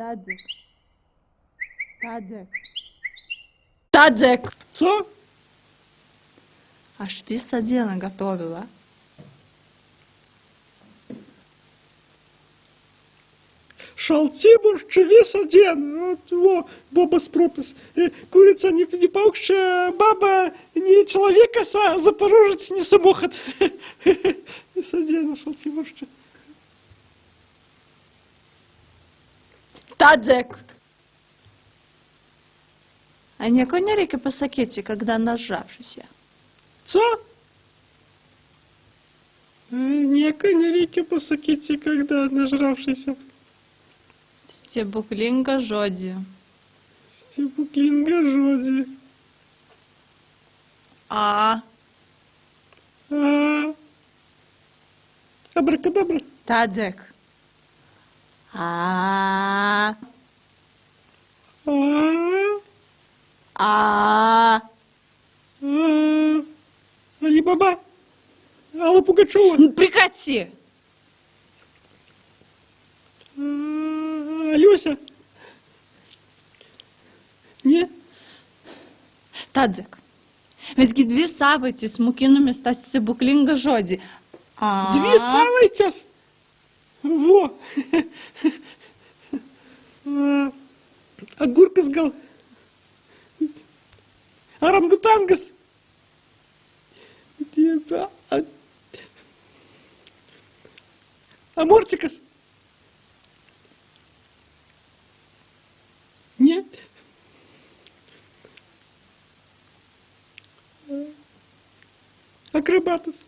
Tadzik. Tadzik. Tadzik. Co? Aš visą dieną готовила. Шалти-борщ весь день. Вот, во, Боба Спрутас. Курица не паукша, баба не человека, запорожец не самохат. Весь день шалти-борщ. Tadzik. А nieko nereikia pasakyti, когда нажавшийся. Co? Nieko nereikia pasakyti, когда нажравшийся. Stebuklinga žodį. Stebuklinga žodį. A. Abrakadabra. Tadzik. A. A. Алибаба. Алла Пугачева. Прекрати! Алёся. Не? Tadzik. Visgi 2 savaitės mokinomės tą stebuklingą žodį. A. 2 savaitės? Во. Огуркас gal. Орангутангас. Амортикас. Нет. Акробатас.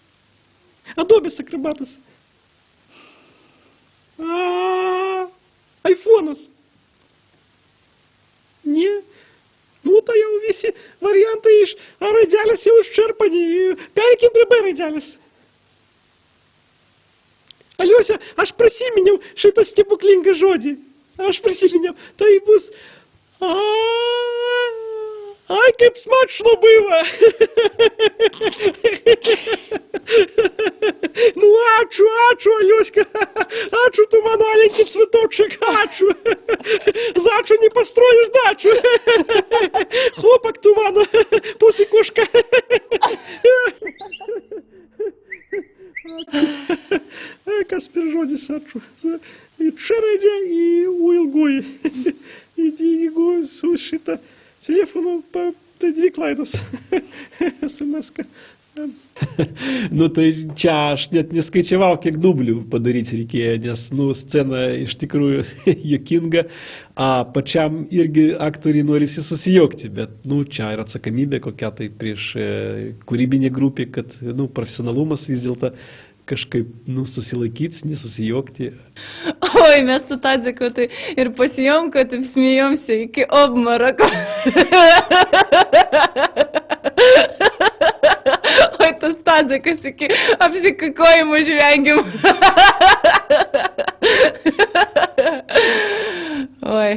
Адобис акробатас. Айфонас. Не. Ну, то jau visi variantai iš raidelės jau iščerpani. Perkim prie B raidelės. Aliusia, aš prisiminiau šitą stebuklingą žodį. Aš prisiminiau. Tai bus... Ai, kaip smačno buvo. Ну, ačiū, Aliuska. Ačiū, tu mano alenький цветочек. Ačiū. Зачу не построишь дачу. Хлопок tu mano pusikuška. Kas per žodis ačiū. И čia raidė, į U ilgoji. Jeigu su šitą telefonu, tai 2 klaidos. SMS-ką. Nu tai čia aš net neskaičiavau, kiek dublių padaryti reikėjo, nes scena iš tikrųjų juokinga, pačiam irgi aktoriai norisi susijuokti, bet čia yra atsakomybė kokia tai prieš kūrybinė grupė, kad profesionalumas vis dėlto kažkaip susilaikyti, nesusijuokti. Oi, mes su Tadziku tai ir pasijom, kad taip smijomsi iki obmarako. Oi, tas Tadzikas iki apsikakojimo žvengiam. Oi.